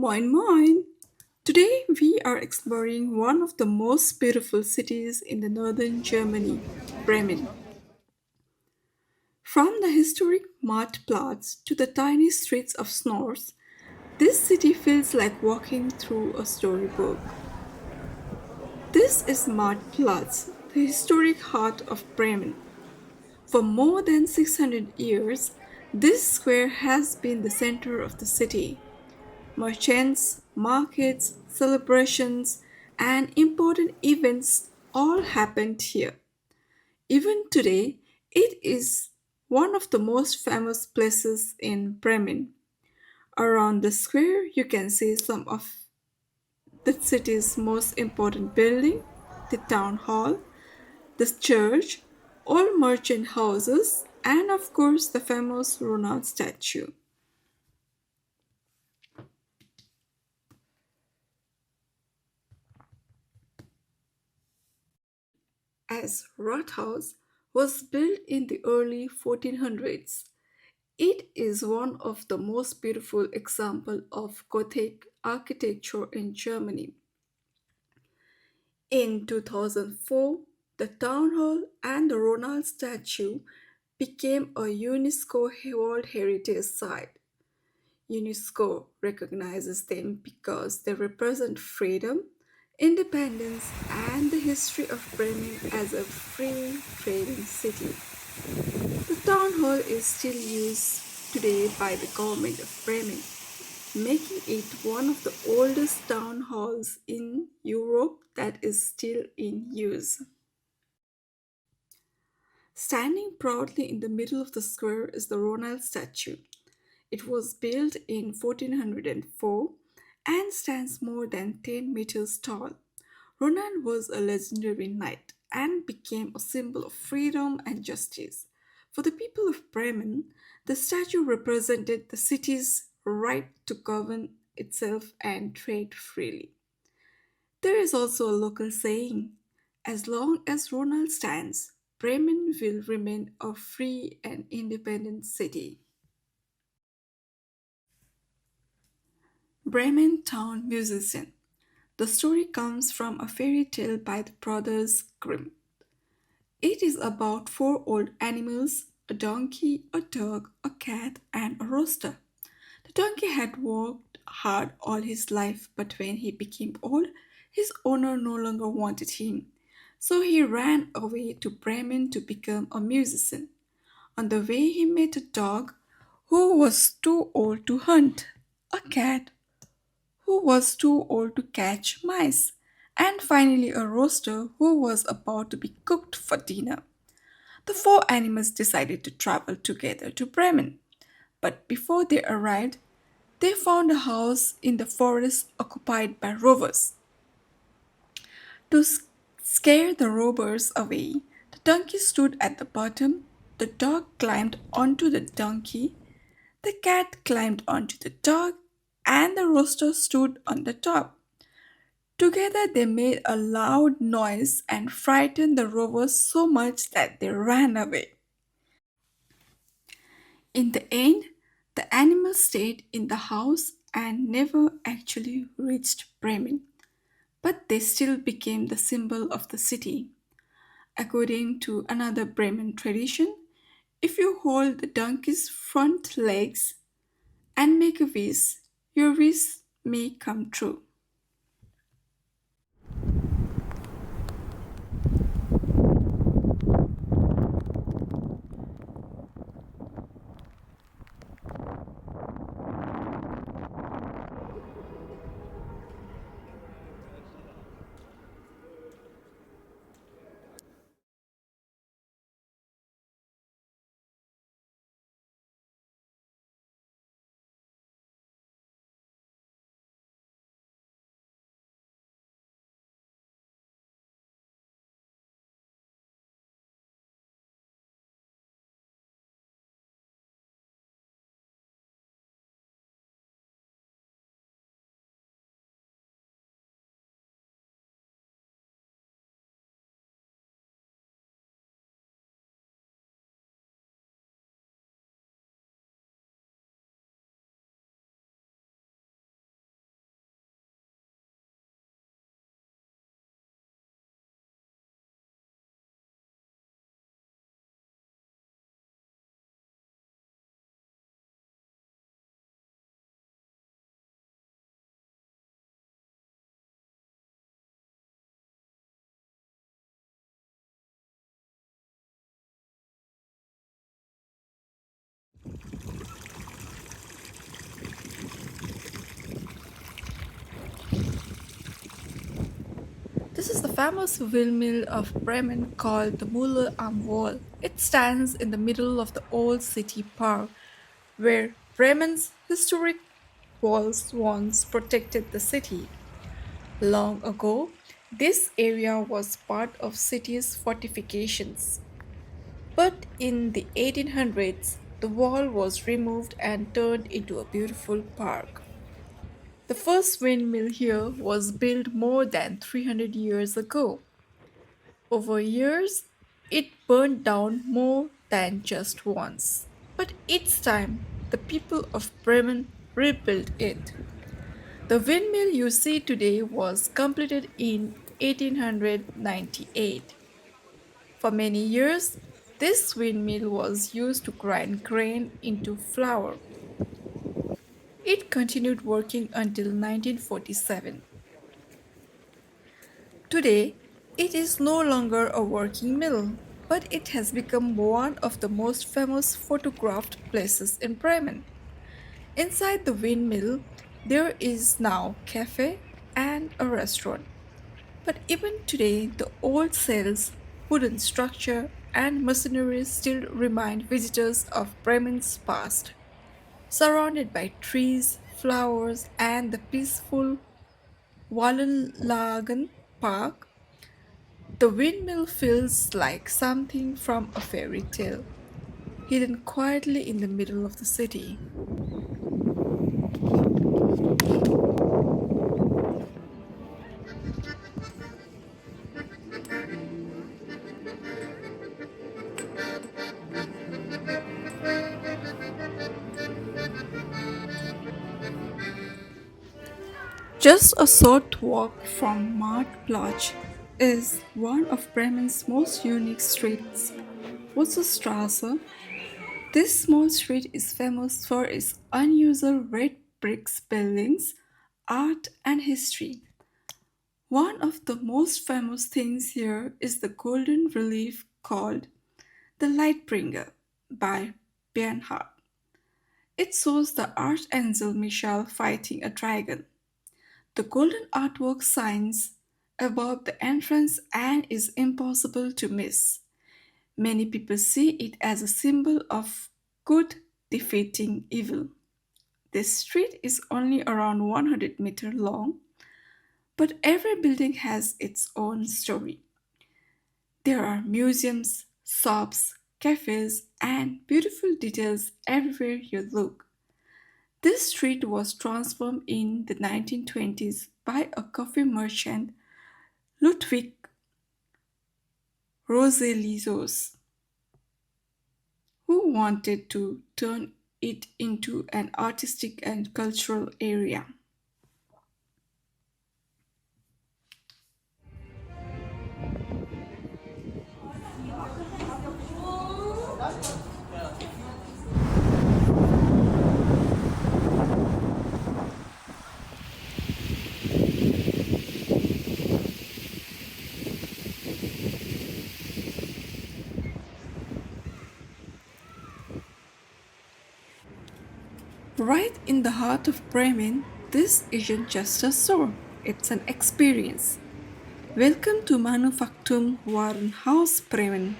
Moin Moin! Today we are exploring one of the most beautiful cities in the northern Germany, Bremen. From the historic Marktplatz to the tiny streets of Schnoors, this city feels like walking through a storybook. This is Marktplatz, the historic heart of Bremen. For more than 600 years, this square has been the center of the city. Merchants, markets, celebrations, and important events all happened here. Even today, it is one of the most famous places in Bremen. Around the square, you can see some of the city's most important buildings, the town hall, the church, all merchant houses, and of course the famous Roland statue. As Rathaus was built in the early 1400s. It is one of the most beautiful examples of Gothic architecture in Germany. In 2004, the town hall and the Ronald statue became a UNESCO World Heritage Site. UNESCO recognizes them because they represent freedom, independence, and the history of Bremen as a free trading city. The town hall is still used today by the government of Bremen, making it one of the oldest town halls in Europe that is still in use. Standing proudly in the middle of the square is the Ronald statue. It was built in 1404 and stands more than 10 meters tall. Ronald was a legendary knight and became a symbol of freedom and justice. For the people of Bremen, the statue represented the city's right to govern itself and trade freely. There is also a local saying, as long as Ronald stands, Bremen will remain a free and independent city. Bremen Town Musician. The story comes from a fairy tale by the brothers Grimm. It is about four old animals, a donkey, a dog, a cat, and a rooster. The donkey had worked hard all his life, but when he became old, his owner no longer wanted him. So he ran away to Bremen to become a musician. On the way, he met a dog who was too old to hunt, a cat who was too old to catch mice, and finally a rooster who was about to be cooked for dinner. The four animals decided to travel together to Bremen, but before they arrived, they found a house in the forest occupied by rovers. To scare the robbers away, the donkey stood at the bottom, the dog climbed onto the donkey, the cat climbed onto the dog, and the rooster stood on the top. Together they made a loud noise and frightened the rovers so much that they ran away. In the end, the animals stayed in the house and never actually reached Bremen, but they still became the symbol of the city. According to another Bremen tradition, if you hold the donkey's front legs and make a wish, your wish may come true. This is the famous windmill of Bremen called the Mühle am Wall. It stands in the middle of the old city park where Bremen's historic walls once protected the city. Long ago, this area was part of city's fortifications. But in the 1800s, the wall was removed and turned into a beautiful park. The first windmill here was built more than 300 years ago. Over years, it burned down more than just once. But each time, the people of Bremen rebuilt it. The windmill you see today was completed in 1898. For many years, this windmill was used to grind grain into flour. It continued working until 1947. Today, it is no longer a working mill, but it has become one of the most famous photographed places in Bremen. Inside the windmill, there is now cafe and a restaurant. But even today, the old cells, wooden structure, and machinery still remind visitors of Bremen's past. Surrounded by trees, flowers, and the peaceful Wallenlagen Park, the windmill feels like something from a fairy tale, hidden quietly in the middle of the city. Just a short walk from Marktplatz is one of Bremen's most unique streets, Straße. This small street is famous for its unusual red brick buildings, art, and history. One of the most famous things here is the golden relief called The Lightbringer by Bernhard. It shows the Archangel Michael fighting a dragon. The golden artwork shines above the entrance and is impossible to miss. Many people see it as a symbol of good defeating evil. This street is only around 100 meters long, but every building has its own story. There are museums, shops, cafes, and beautiful details everywhere you look. This street was transformed in the 1920s by a coffee merchant, Ludwig Roselius, who wanted to turn it into an artistic and cultural area. Right in the heart of Bremen, this isn't just a store, it's an experience. Welcome to Manufaktum Warenhaus Bremen,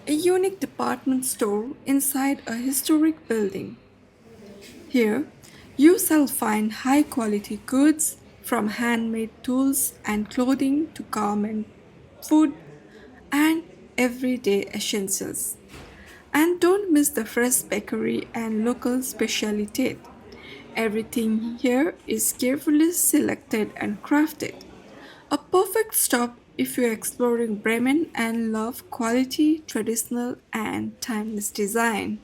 a unique department store inside a historic building. Here, you shall find high quality goods from handmade tools and clothing to garment, food, and everyday essentials. And don't miss the fresh bakery and local specialty. Everything here is carefully selected and crafted. A perfect stop if you're exploring Bremen and love quality, traditional, and timeless design.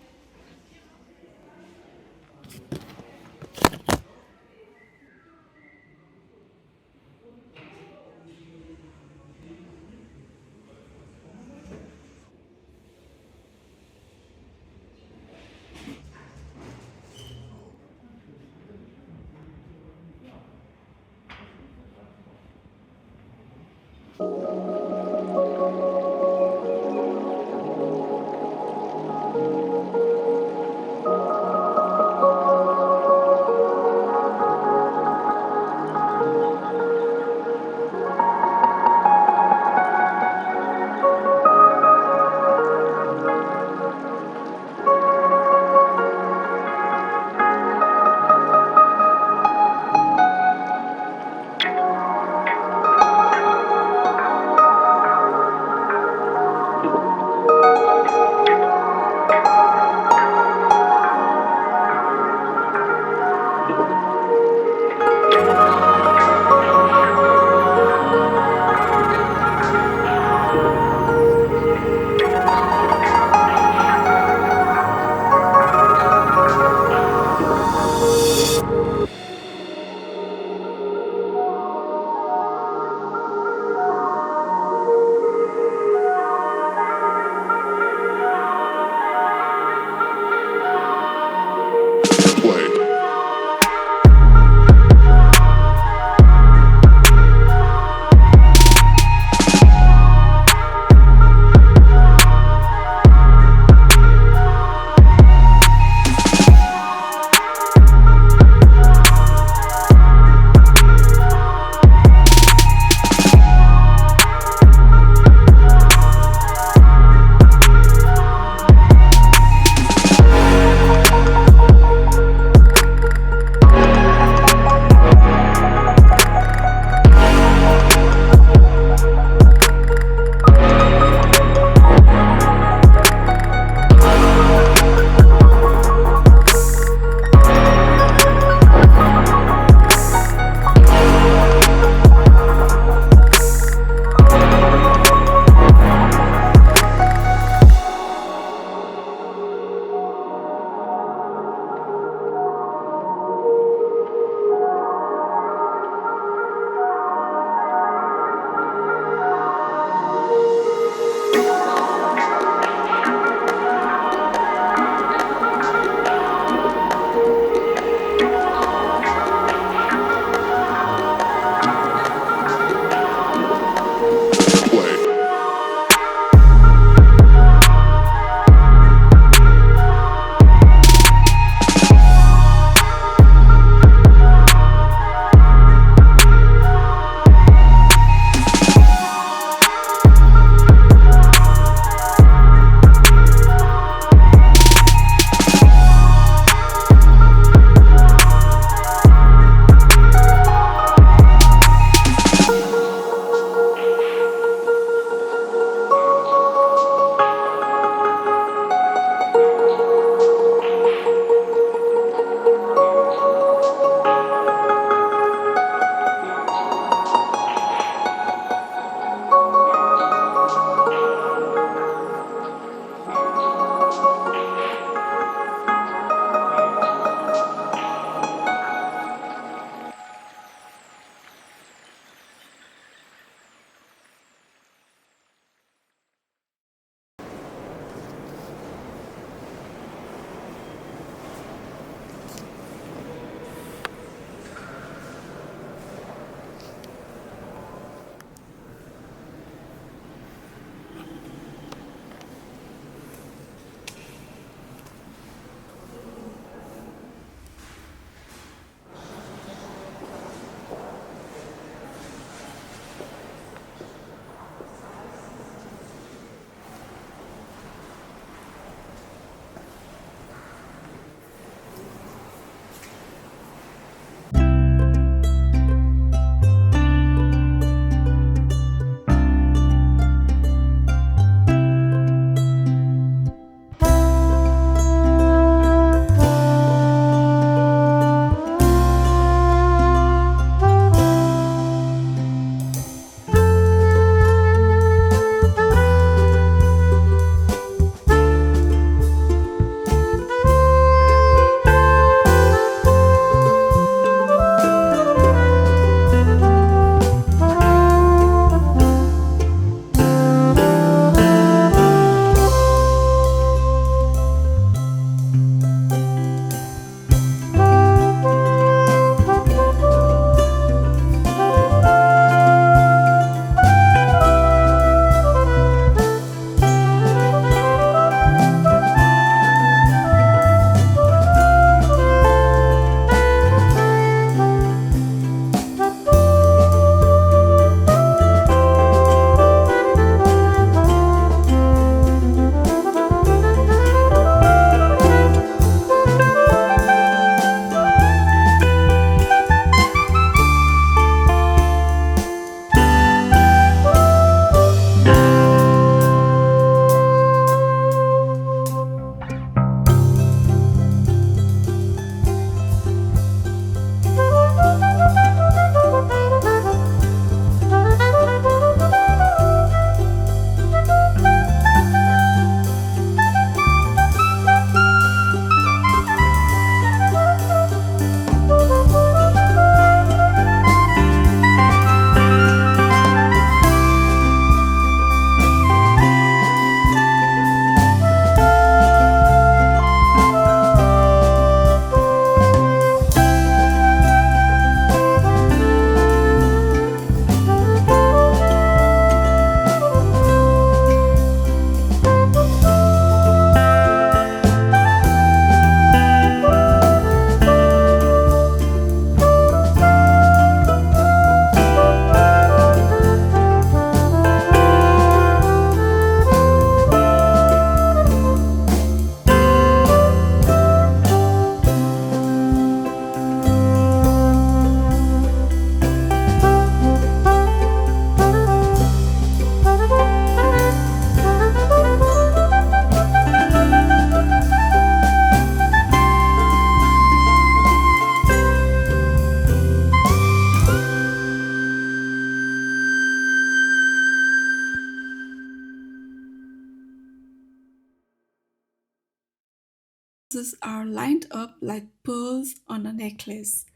Houses are lined up like pearls on a necklace.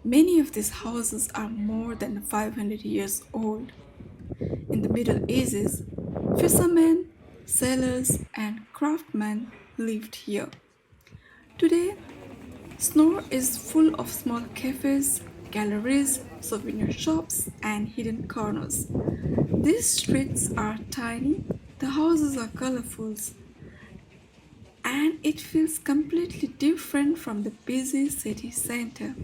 Many of these houses are more than 500 years old. In the Middle Ages, fishermen, sailors, and craftsmen lived here. Today, Schnoor is full of small cafes, galleries, souvenir shops, and hidden corners. These streets are tiny, the houses are colorful, and it feels completely different from the busy city center.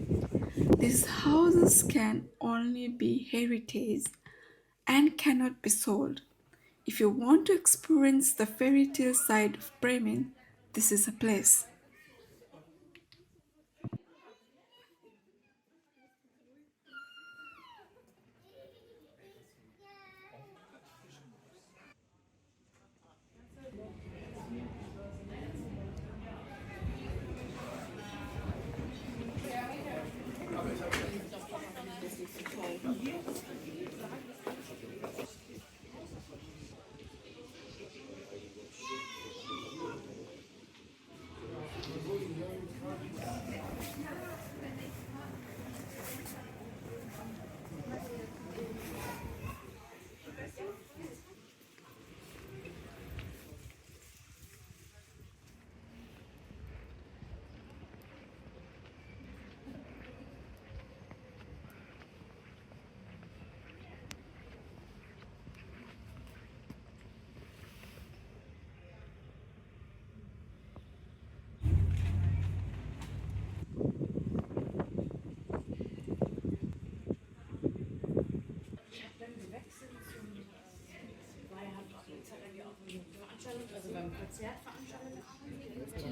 These houses can only be heritage and cannot be sold. If you want to experience the fairy tale side of Bremen, this is a place.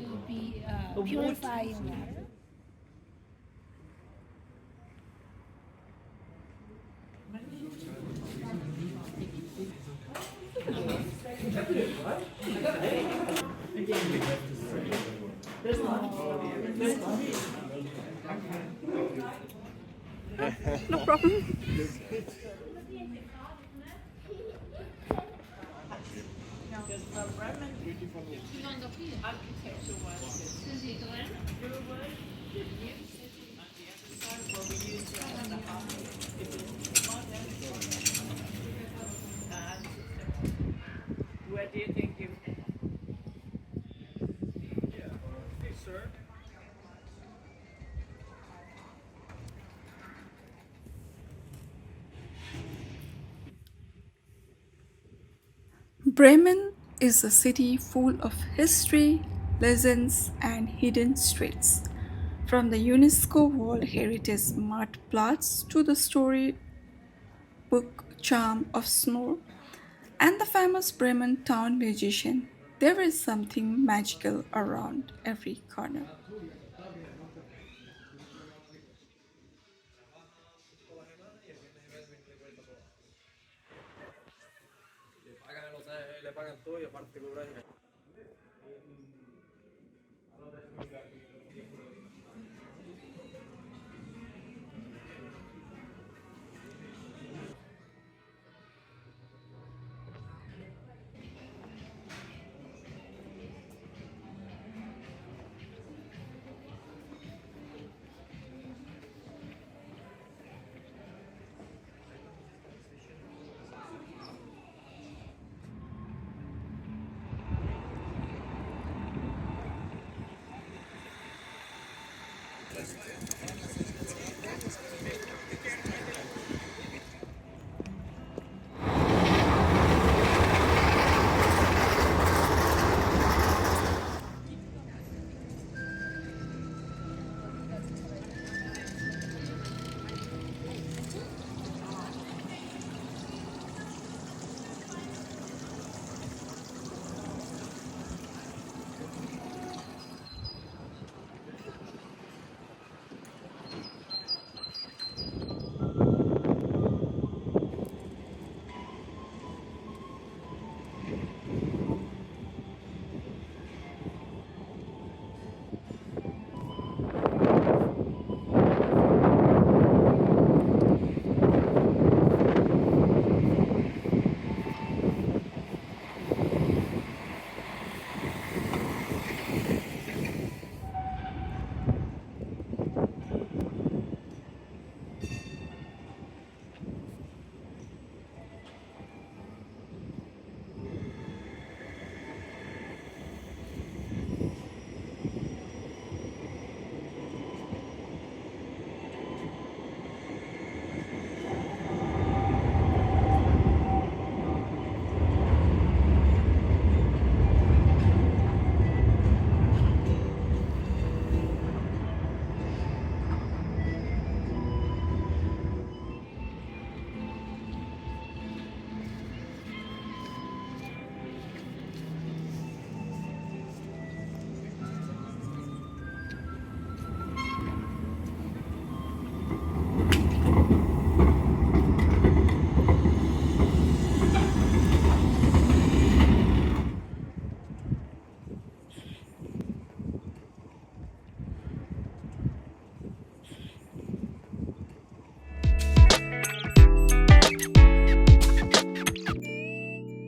To be purifying water. No problem. Where do you think you? Bremen is a city full of history, legends, and hidden streets. From the UNESCO World Heritage Marktplatz to the storybook charm of Schnoor and the famous Bremen Town Musician, there is something magical around every corner.